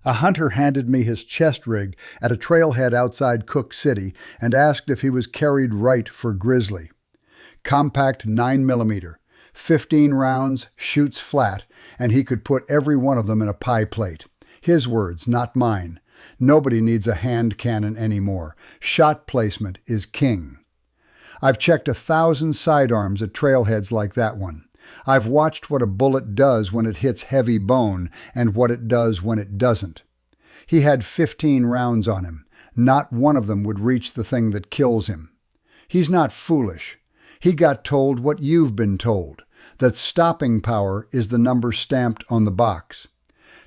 A hunter handed me his chest rig at a trailhead outside Cook City and asked if he was carried right for grizzly. Compact 9mm, 15 rounds, shoots flat, and he could put every one of them in a pie plate. His words, not mine. Nobody needs a hand cannon anymore. Shot placement is king. I've checked 1,000 sidearms at trailheads like that one. I've watched what a bullet does when it hits heavy bone and what it does when it doesn't. He had 15 rounds on him. Not one of them would reach the thing that kills him. He's not foolish. He got told what you've been told, that stopping power is the number stamped on the box.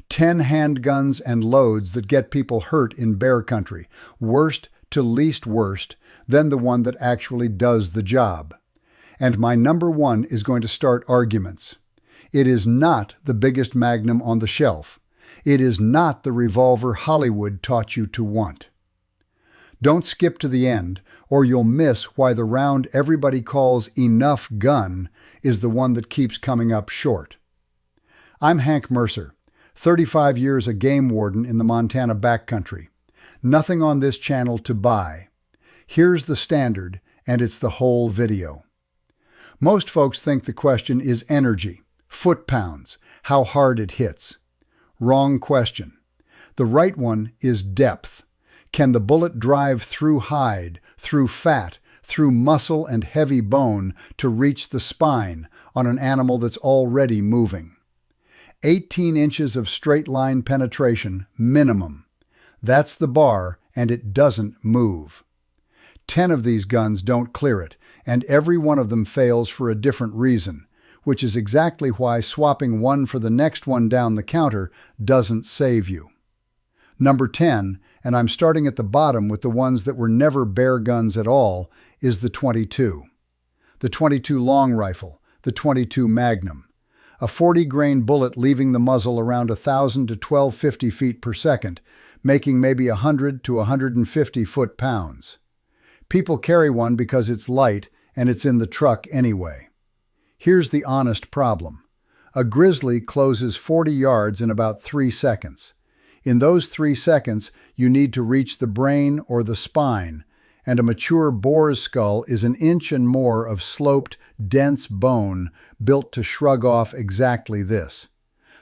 10 handguns and loads that get people hurt in bear country, worst to least worst, then the one that actually does the job. And my number one is going to start arguments. It is not the biggest Magnum on the shelf. It is not the revolver Hollywood taught you to want. Don't skip to the end, or you'll miss why the round everybody calls enough gun is the one that keeps coming up short. I'm Hank Mercer, 35 years a game warden in the Montana backcountry. Nothing on this channel to buy. Here's the standard, and it's the whole video. Most folks think the question is energy, foot-pounds, how hard it hits. Wrong question. The right one is depth. Can the bullet drive through hide, through fat, through muscle and heavy bone to reach the spine on an animal that's already moving? 18 inches of straight line penetration, minimum. That's the bar, and it doesn't move. 10 of these guns don't clear it, and every one of them fails for a different reason, which is exactly why swapping one for the next one down the counter doesn't save you. Number 10, and I'm starting at the bottom with the ones that were never bear guns at all, is the .22. The .22 long rifle, the .22 Magnum. A 40-grain bullet leaving the muzzle around 1,000 to 1,250 feet per second, making maybe 100 to 150 foot-pounds. People carry one because it's light and it's in the truck anyway. Here's the honest problem. A grizzly closes 40 yards in about 3 seconds. In those 3 seconds, you need to reach the brain or the spine, and a mature boar's skull is an inch and more of sloped, dense bone built to shrug off exactly this.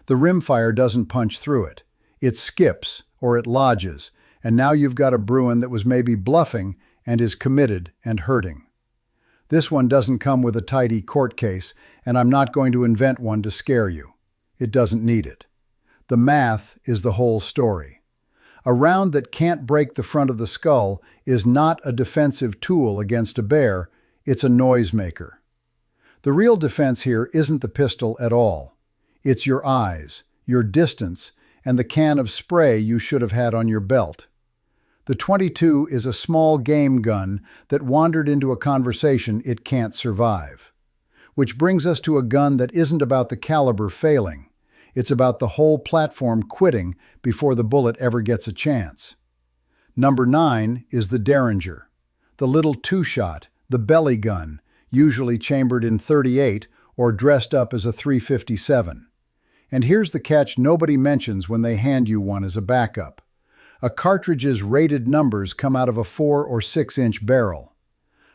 The rimfire doesn't punch through it. It skips, or it lodges, and now you've got a Bruin that was maybe bluffing and is committed and hurting. This one doesn't come with a tidy court case, and I'm not going to invent one to scare you. It doesn't need it. The math is the whole story. A round that can't break the front of the skull is not a defensive tool against a bear, it's a noisemaker. The real defense here isn't the pistol at all. It's your eyes, your distance, and the can of spray you should have had on your belt. The .22 is a small game gun that wandered into a conversation it can't survive. Which brings us to a gun that isn't about the caliber failing. It's about the whole platform quitting before the bullet ever gets a chance. Number 9 is the derringer, the little two-shot, the belly gun, usually chambered in .38 or dressed up as a .357. And here's the catch nobody mentions when they hand you one as a backup. A cartridge's rated numbers come out of a 4 or 6 inch barrel.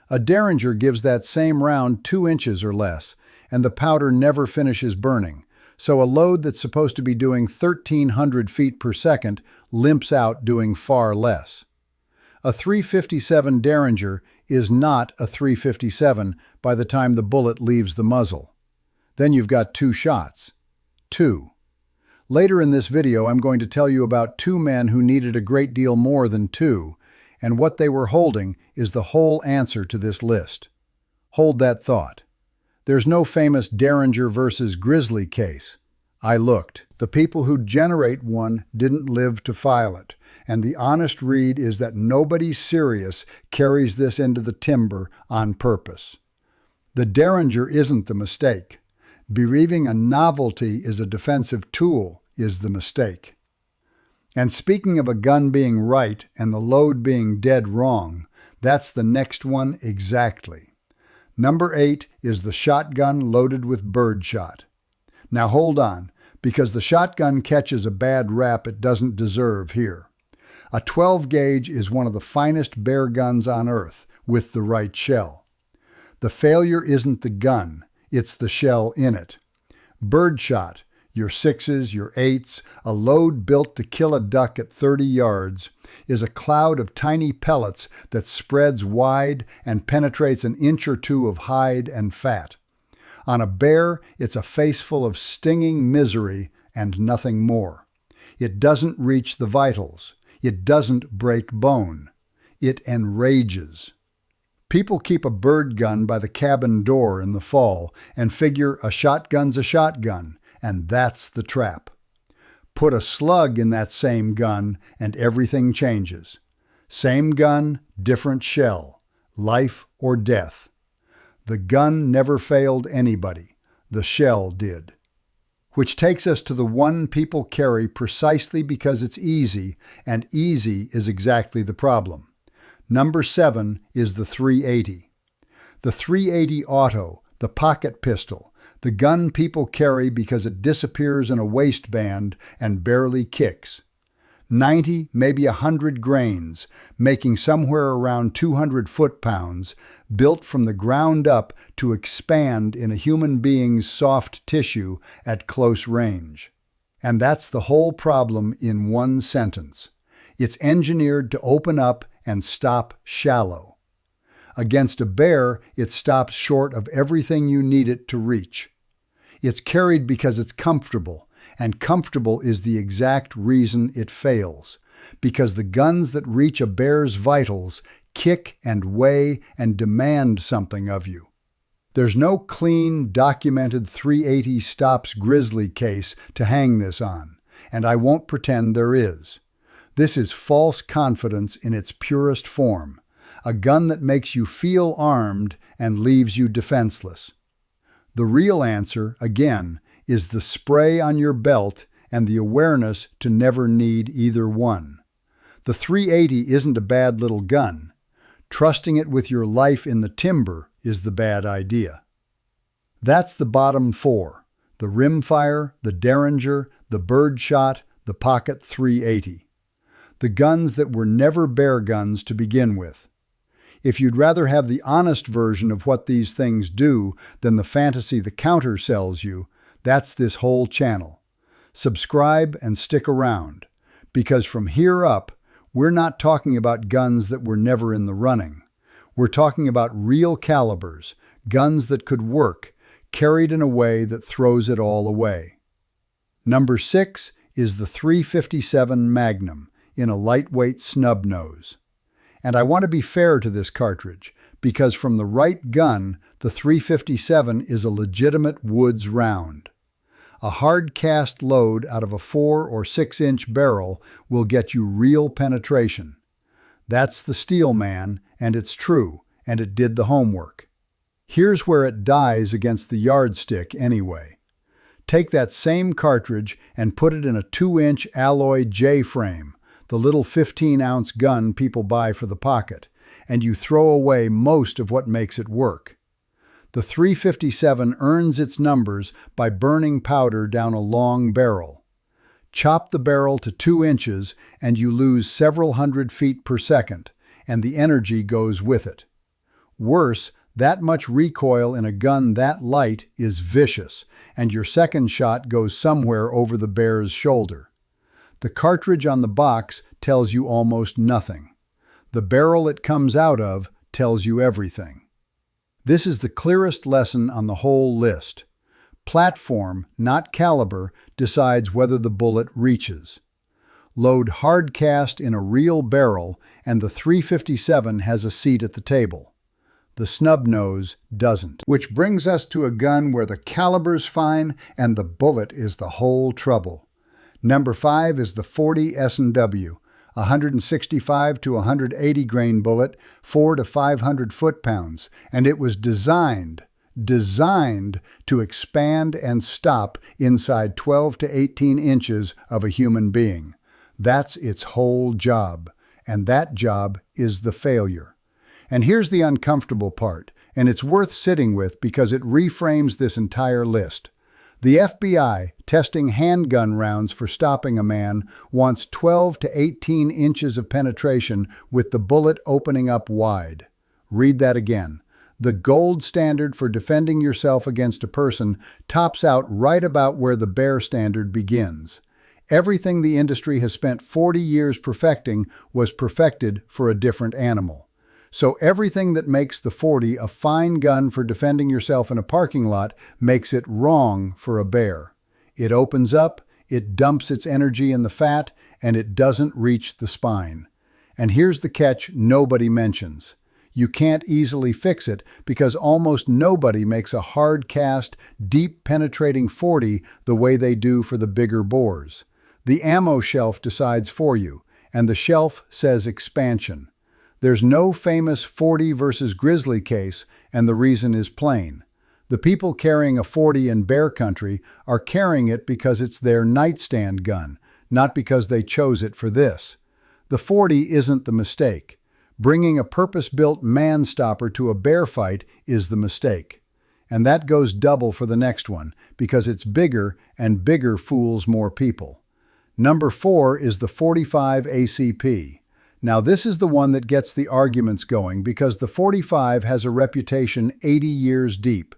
A derringer gives that same round 2 inches or less, and the powder never finishes burning, so a load that's supposed to be doing 1,300 feet per second limps out doing far less. A .357 derringer is not a .357 by the time the bullet leaves the muzzle. Then you've got 2 shots. 2. Later in this video, I'm going to tell you about 2 men who needed a great deal more than 2, and what they were holding is the whole answer to this list. Hold that thought. There's no famous derringer versus grizzly case. I looked. The people who generate one didn't live to file it, and the honest read is that nobody serious carries this into the timber on purpose. The derringer isn't the mistake. Believing a novelty is a defensive tool is the mistake. And speaking of a gun being right and the load being dead wrong, that's the next one exactly. Number 8 is the shotgun loaded with Birdshot. Now hold on. because the shotgun catches a bad rap it doesn't deserve here. A 12 gauge is one of the finest bear guns on earth, with the right shell. The failure isn't the gun, it's the shell in it. Birdshot, your 6s, your 8s, a load built to kill a duck at 30 yards, is a cloud of tiny pellets that spreads wide and penetrates an inch or two of hide and fat. On a bear, it's a faceful of stinging misery and nothing more. It doesn't reach the vitals. It doesn't break bone. It enrages. People keep a bird gun by the cabin door in the fall and figure a shotgun's a shotgun, and that's the trap. Put a slug in that same gun and everything changes. Same gun, different shell. Life or death. The gun never failed anybody. The shell did. Which takes us to the one people carry precisely because it's easy, and easy is exactly the problem. Number 7 is the .380. The .380 Auto, the pocket pistol, the gun people carry because it disappears in a waistband and barely kicks. 90, maybe 100 grains, making somewhere around 200 foot-pounds, built from the ground up to expand in a human being's soft tissue at close range. And that's the whole problem in one sentence. It's engineered to open up and stop shallow. Against a bear, it stops short of everything you need it to reach. It's carried because it's comfortable, and comfortable is the exact reason it fails, because the guns that reach a bear's vitals kick and weigh and demand something of you. There's no clean, documented .380 stops grizzly case to hang this on, and I won't pretend there is. This is false confidence in its purest form, a gun that makes you feel armed and leaves you defenseless. The real answer, again, is the spray on your belt and the awareness to never need either one. The .380 isn't a bad little gun. Trusting it with your life in the timber is the bad idea. That's the bottom 4, the rimfire, the derringer, the Birdshot, the pocket .380. The guns that were never bear guns to begin with. If you'd rather have the honest version of what these things do than the fantasy the counter sells you, that's this whole channel. Subscribe and stick around, because from here up, we're not talking about guns that were never in the running. We're talking about real calibers, guns that could work, carried in a way that throws it all away. Number 6 is the .357 Magnum in a lightweight snubnose. And I want to be fair to this cartridge, because from the right gun, the .357 is a legitimate woods round. A hard cast load out of a 4 or 6 inch barrel will get you real penetration. That's the steel man, and it's true, and it did the homework. Here's where it dies against the yardstick anyway. Take that same cartridge and put it in a 2-inch alloy J-frame, the little 15-ounce gun people buy for the pocket, and you throw away most of what makes it work. The .357 earns its numbers by burning powder down a long barrel. Chop the barrel to 2 inches and you lose several hundred feet per second, and the energy goes with it. Worse, that much recoil in a gun that light is vicious, and your second shot goes somewhere over the bear's shoulder. The cartridge on the box tells you almost nothing. The barrel it comes out of tells you everything. This is the clearest lesson on the whole list. Platform, not caliber, decides whether the bullet reaches. Load hard cast in a real barrel, and the .357 has a seat at the table. The snubnose doesn't. Which brings us to a gun where the caliber's fine and the bullet is the whole trouble. Number 5 is the .40 S&W, 165 to 180 grain bullet, 4 to 500 foot-pounds, and it was designed to expand and stop inside 12 to 18 inches of a human being. That's its whole job, and that job is the failure. And here's the uncomfortable part, and it's worth sitting with because it reframes this entire list. The FBI, testing handgun rounds for stopping a man, wants 12 to 18 inches of penetration with the bullet opening up wide. Read that again. The gold standard for defending yourself against a person tops out right about where the bare standard begins. Everything the industry has spent 40 years perfecting was perfected for a different animal. So everything that makes the .40 a fine gun for defending yourself in a parking lot makes it wrong for a bear. It opens up, it dumps its energy in the fat, and it doesn't reach the spine. And here's the catch nobody mentions. You can't easily fix it because almost nobody makes a hard-cast, deep-penetrating .40 the way they do for the bigger bores. The ammo shelf decides for you, and the shelf says expansion. There's no famous .40 versus grizzly case, and the reason is plain. The people carrying a .40 in bear country are carrying it because it's their nightstand gun, not because they chose it for this. The .40 isn't the mistake. Bringing a purpose-built man-stopper to a bear fight is the mistake. And that goes double for the next one, because it's bigger, and bigger fools more people. Number 4 is the .45 ACP. Now this is the one that gets the arguments going because the .45 has a reputation 80 years deep.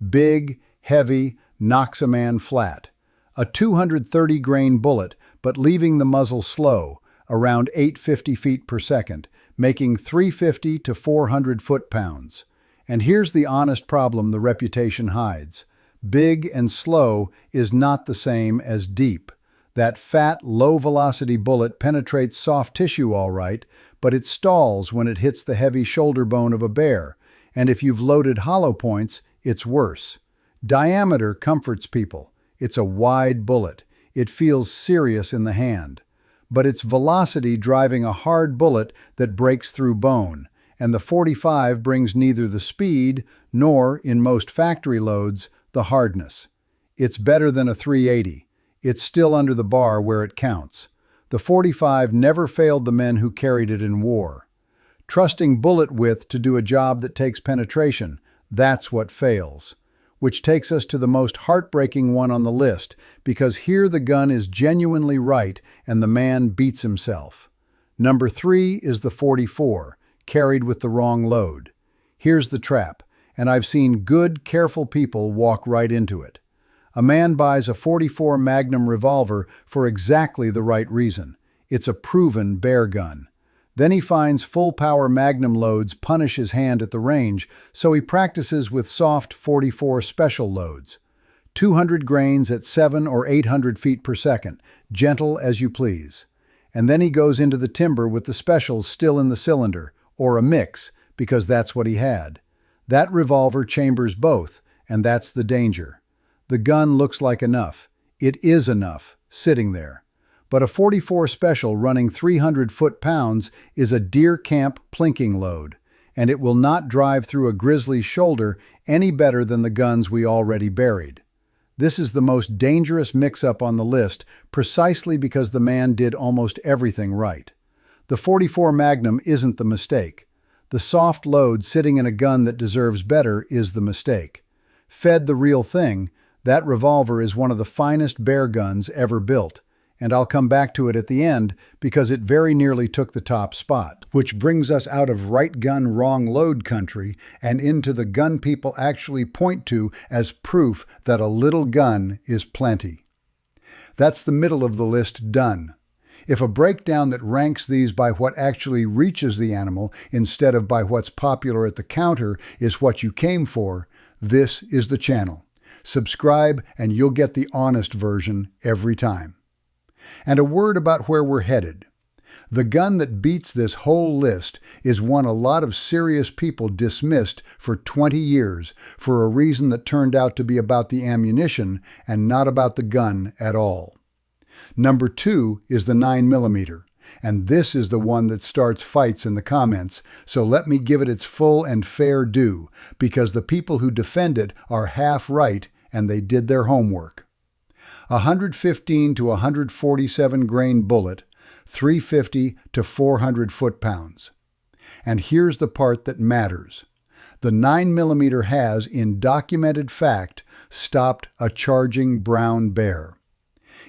Big, heavy, knocks a man flat. A 230 grain bullet, but leaving the muzzle slow, around 850 feet per second, making 350 to 400 foot-pounds. And here's the honest problem the reputation hides. Big and slow is not the same as deep. That fat, low-velocity bullet penetrates soft tissue all right, but it stalls when it hits the heavy shoulder bone of a bear, and if you've loaded hollow points, it's worse. Diameter comforts people. It's a wide bullet. It feels serious in the hand. But it's velocity driving a hard bullet that breaks through bone, and the .45 brings neither the speed nor, in most factory loads, the hardness. It's better than a .380. It's still under the bar where it counts. The .45 never failed the men who carried it in war. Trusting bullet width to do a job that takes penetration, that's what fails. Which takes us to the most heartbreaking one on the list, because here the gun is genuinely right and the man beats himself. Number 3 is the .44, carried with the wrong load. Here's the trap, and I've seen good, careful people walk right into it. A man buys a .44 Magnum revolver for exactly the right reason. It's a proven bear gun. Then he finds full-power Magnum loads punish his hand at the range, so he practices with soft .44 special loads. 200 grains at 7 or 800 feet per second, gentle as you please. And then he goes into the timber with the specials still in the cylinder, or a mix, because that's what he had. That revolver chambers both, and that's the danger. The gun looks like enough. It is enough, sitting there. But a .44 special running 300 foot-pounds is a deer camp plinking load, and it will not drive through a grizzly's shoulder any better than the guns we already buried. This is the most dangerous mix-up on the list precisely because the man did almost everything right. The .44 Magnum isn't the mistake. The soft load sitting in a gun that deserves better is the mistake. Fed the real thing, that revolver is one of the finest bear guns ever built, and I'll come back to it at the end because it very nearly took the top spot. Which brings us out of right gun, wrong load country and into the gun people actually point to as proof that a little gun is plenty. That's the middle of the list done. If a breakdown that ranks these by what actually reaches the animal instead of by what's popular at the counter is what you came for, this is the channel. Subscribe and you'll get the honest version every time. And a word about where we're headed. The gun that beats this whole list is one a lot of serious people dismissed for 20 years for a reason that turned out to be about the ammunition and not about the gun at all. Number 2 is the 9mm, and this is the one that starts fights in the comments, so let me give it its full and fair due, because the people who defend it are half right and they did their homework. 115 to 147 grain bullet, 350 to 400 foot-pounds. And here's the part that matters. The 9mm has, in documented fact, stopped a charging brown bear.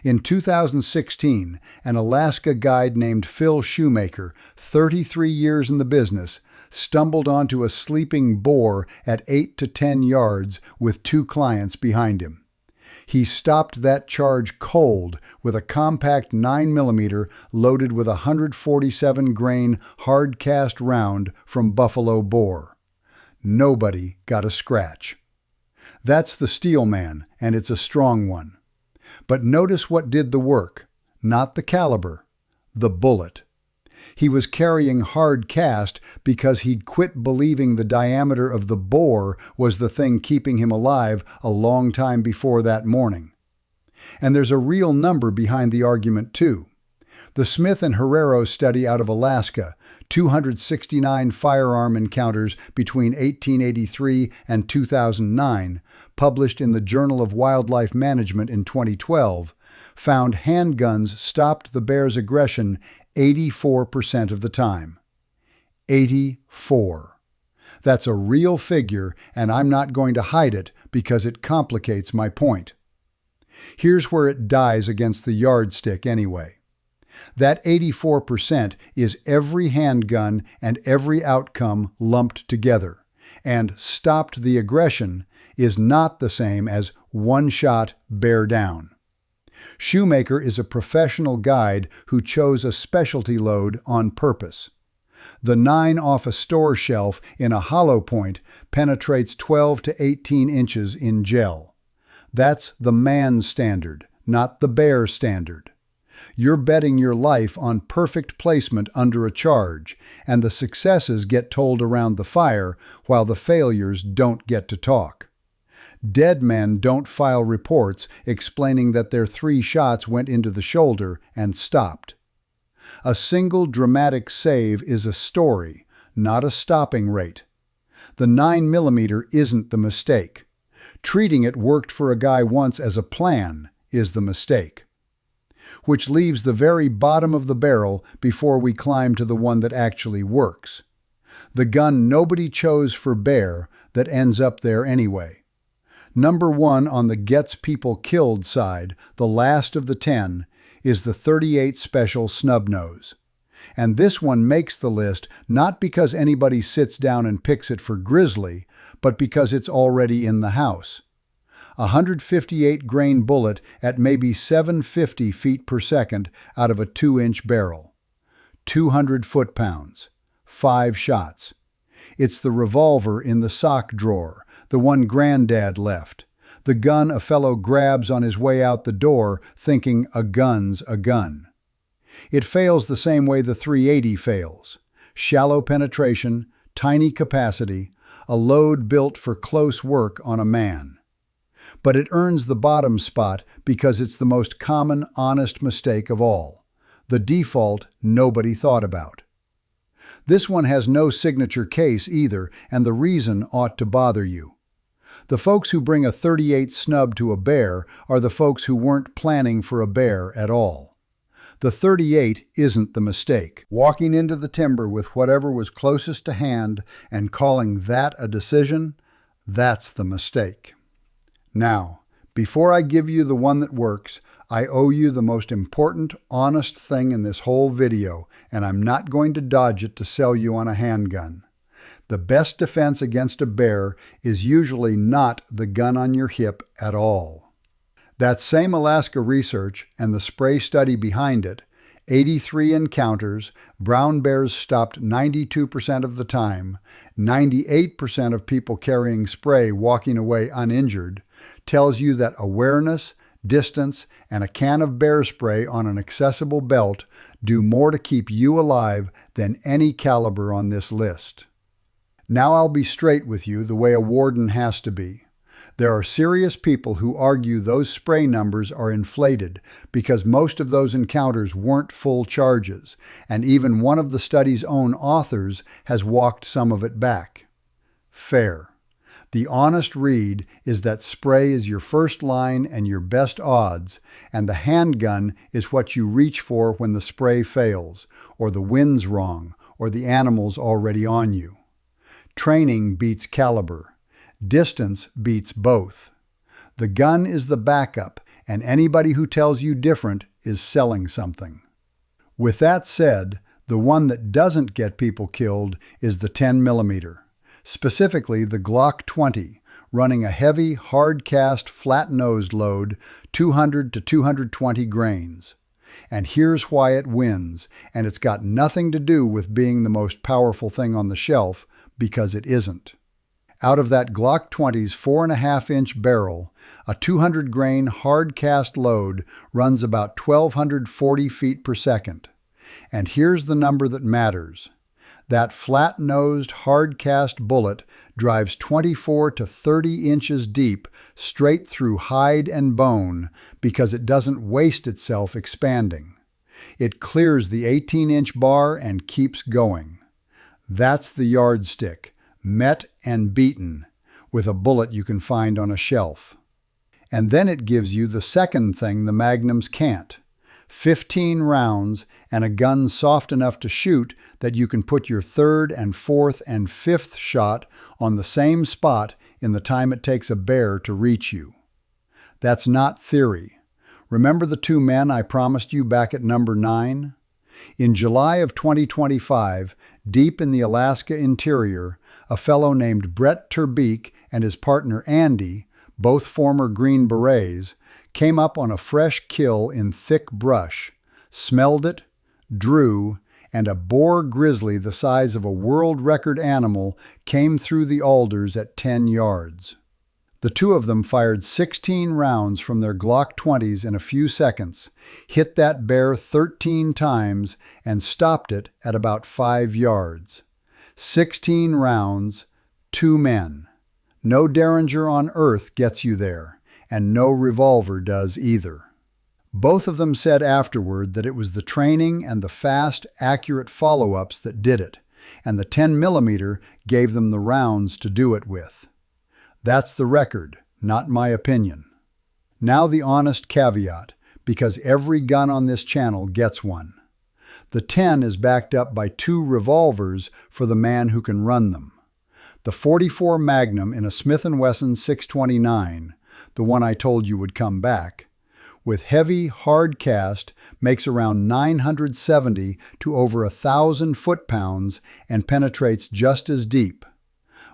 In 2016, an Alaska guide named Phil Shoemaker, 33 years in the business, stumbled onto a sleeping boar at 8 to 10 yards with 2 clients behind him. He stopped that charge cold with a compact 9mm loaded with a 147-grain hard-cast round from buffalo boar. Nobody got a scratch. That's the steel man, and it's a strong one. But notice what did the work. Not the caliber, the bullet. He was carrying hard cast because he'd quit believing the diameter of the bore was the thing keeping him alive a long time before that morning. And there's a real number behind the argument, too. The Smith and Herrero study out of Alaska, 269 firearm encounters between 1883 and 2009, published in the Journal of Wildlife Management in 2012, found handguns stopped the bear's aggression 84% of the time. 84. That's a real figure, and I'm not going to hide it because it complicates my point. Here's where it dies against the yardstick anyway. That 84% is every handgun and every outcome lumped together, and stopped the aggression is not the same as one shot, bear down. Shoemaker is a professional guide who chose a specialty load on purpose. The 9 off a store shelf in a hollow point penetrates 12 to 18 inches in gel. That's the man standard, not the bear standard. You're betting your life on perfect placement under a charge, and the successes get told around the fire while the failures don't get to talk. Dead men don't file reports explaining that their 3 shots went into the shoulder and stopped. A single dramatic save is a story, not a stopping rate. The 9mm isn't the mistake. Treating it worked for a guy once as a plan is the mistake. Which leaves the very bottom of the barrel before we climb to the one that actually works. The gun nobody chose for bear that ends up there anyway. Number 1 on the gets people killed side, the last of the 10, is the .38 Special snubnose. And this one makes the list not because anybody sits down and picks it for grizzly, but because it's already in the house. A 158-grain bullet at maybe 750 feet per second out of a 2-inch barrel. 200 foot-pounds. 5 shots. It's the revolver in the sock drawer, the one Granddad left. The gun a fellow grabs on his way out the door thinking a gun's a gun. It fails the same way the .380 fails. Shallow penetration, tiny capacity, a load built for close work on a man. But it earns the bottom spot because it's the most common, honest mistake of all. The default nobody thought about. This one has no signature case either, and the reason ought to bother you. The folks who bring a .38 snub to a bear are the folks who weren't planning for a bear at all. The .38 isn't the mistake. Walking into the timber with whatever was closest to hand and calling that a decision, that's the mistake. Now, before I give you the one that works, I owe you the most important, honest thing in this whole video, and I'm not going to dodge it to sell you on a handgun. The best defense against a bear is usually not the gun on your hip at all. That same Alaska research and the spray study behind it, 83 encounters, brown bears stopped 92% of the time, 98% of people carrying spray walking away uninjured, tells you that awareness, distance, and a can of bear spray on an accessible belt do more to keep you alive than any caliber on this list. Now I'll be straight with you the way a warden has to be. There are serious people who argue those spray numbers are inflated because most of those encounters weren't full charges, and even one of the study's own authors has walked some of it back. Fair. The honest read is that spray is your first line and your best odds, and the handgun is what you reach for when the spray fails, or the wind's wrong, or the animal's already on you. Training beats caliber. Distance beats both. The gun is the backup, and anybody who tells you different is selling something. With that said, the one that doesn't get people killed is the 10mm, specifically the Glock 20, running a heavy, hard-cast, flat-nosed load, 200 to 220 grains. And here's why it wins, and it's got nothing to do with being the most powerful thing on the shelf, because it isn't. Out of that Glock 20's 4.5-inch barrel, a 200-grain hard-cast load runs about 1,240 feet per second. And here's the number that matters. That flat-nosed, hard-cast bullet drives 24 to 30 inches deep straight through hide and bone because it doesn't waste itself expanding. It clears the 18-inch bar and keeps going. That's the yardstick, met and beaten, with a bullet you can find on a shelf. And then it gives you the second thing the Magnums can't. 15 rounds and a gun soft enough to shoot that you can put your third and fourth and fifth shot on the same spot in the time it takes a bear to reach you. That's not theory. Remember the two men I promised you back at number 9? In July of 2025, deep in the Alaska interior, a fellow named Brett Terbeek and his partner Andy, both former Green Berets, came up on a fresh kill in thick brush, smelled it, drew, and a boar grizzly the size of a world record animal came through the alders at 10 yards. The two of them fired 16 rounds from their Glock 20s in a few seconds, hit that bear 13 times, and stopped it at about 5 yards. 16 rounds, 2 men. No derringer on earth gets you there, and no revolver does either. Both of them said afterward that it was the training and the fast, accurate follow-ups that did it, and the 10mm gave them the rounds to do it with. That's the record, not my opinion. Now the honest caveat, because every gun on this channel gets one. The 10 is backed up by 2 revolvers for the man who can run them. The 44 Magnum in a Smith & Wesson 629, the one I told you would come back, with heavy, hard cast, makes around 970 to over 1,000 foot-pounds and penetrates just as deep.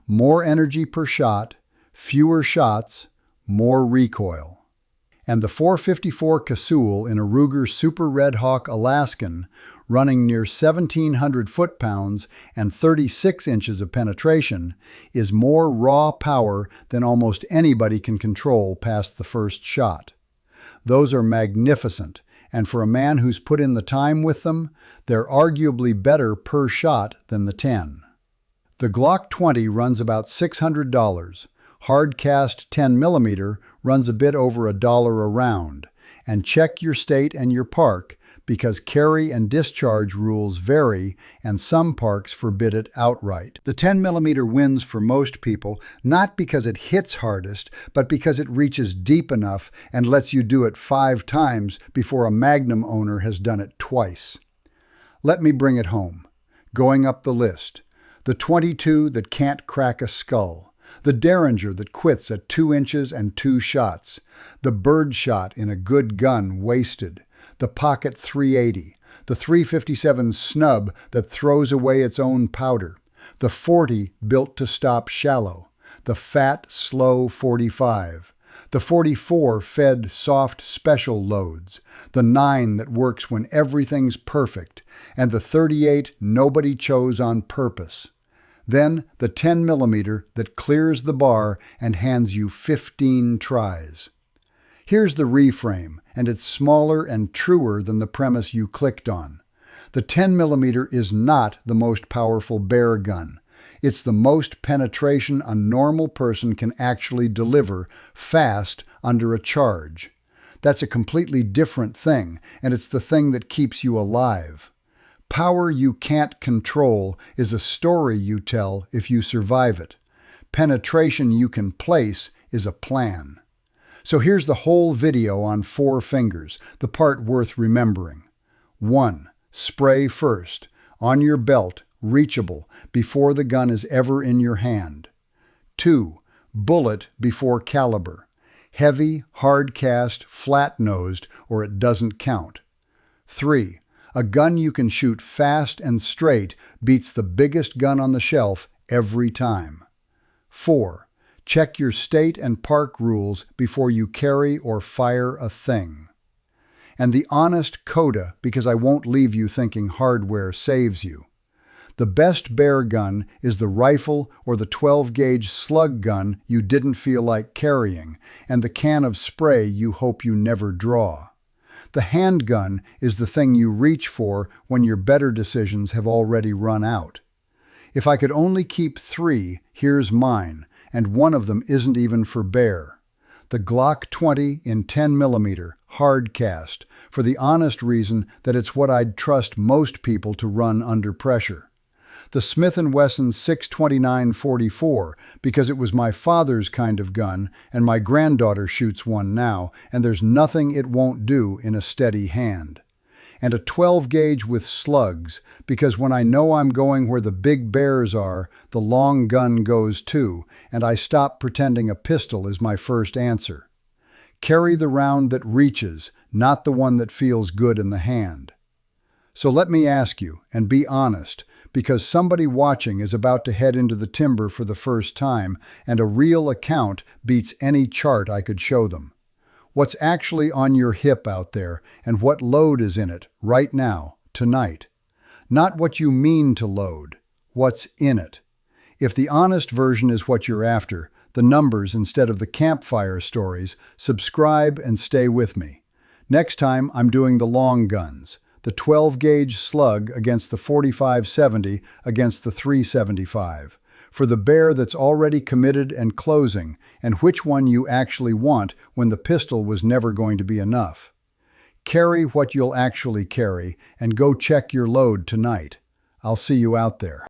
More energy per shot, fewer shots, more recoil. And the 454 Casull in a Ruger Super Red Hawk Alaskan, running near 1,700 foot-pounds and 36 inches of penetration, is more raw power than almost anybody can control past the first shot. Those are magnificent, and for a man who's put in the time with them, they're arguably better per shot than the 10. The Glock 20 runs about $600. Hard-cast 10mm runs a bit over $1 a round. And check your state and your park, because carry and discharge rules vary, and some parks forbid it outright. The 10mm wins for most people, not because it hits hardest, but because it reaches deep enough and lets you do it 5 times before a Magnum owner has done it twice. Let me bring it home. Going up the list. The 22 that can't crack a skull. The derringer that quits at 2 inches and 2 shots. The Birdshot in a good gun wasted. The pocket 380. The 357 snub that throws away its own powder. The 40 built to stop shallow. The fat, slow 45. The 44 fed soft special loads. The 9 that works when everything's perfect. And the 38 nobody chose on purpose. Then the 10mm that clears the bar and hands you 15 tries. Here's the reframe, and it's smaller and truer than the premise you clicked on. The 10mm is not the most powerful bear gun. It's the most penetration a normal person can actually deliver fast under a charge. That's a completely different thing, and it's the thing that keeps you alive. Power you can't control is a story you tell if you survive it. Penetration you can place is a plan. So here's the whole video on 4 fingers, the part worth remembering. 1. Spray first, on your belt, reachable, before the gun is ever in your hand. 2. Bullet before caliber. Heavy, hard-cast, flat-nosed, or it doesn't count. 3. A gun you can shoot fast and straight beats the biggest gun on the shelf every time. 4. Check your state and park rules before you carry or fire a thing. And the honest coda, because I won't leave you thinking hardware saves you. The best bear gun is the rifle or the 12-gauge slug gun you didn't feel like carrying, and the can of spray you hope you never draw. The handgun is the thing you reach for when your better decisions have already run out. If I could only keep 3, here's mine, and one of them isn't even for bear. The Glock 20 in 10mm, hard cast, for the honest reason that it's what I'd trust most people to run under pressure. The Smith & Wesson 629-44, because it was my father's kind of gun, and my granddaughter shoots one now, and there's nothing it won't do in a steady hand. And a 12-gauge with slugs, because when I know I'm going where the big bears are, the long gun goes too, and I stop pretending a pistol is my first answer. Carry the round that reaches, not the one that feels good in the hand. So let me ask you, and be honest, because somebody watching is about to head into the timber for the first time, and a real account beats any chart I could show them. What's actually on your hip out there, and what load is in it right now, tonight? Not what you mean to load, what's in it. If the honest version is what you're after, the numbers instead of the campfire stories, subscribe and stay with me. Next time I'm doing the long guns. The 12-gauge slug against the 45-70 against the 375. For the bear that's already committed and closing, and which one you actually want when the pistol was never going to be enough. Carry what you'll actually carry, and go check your load tonight. I'll see you out there.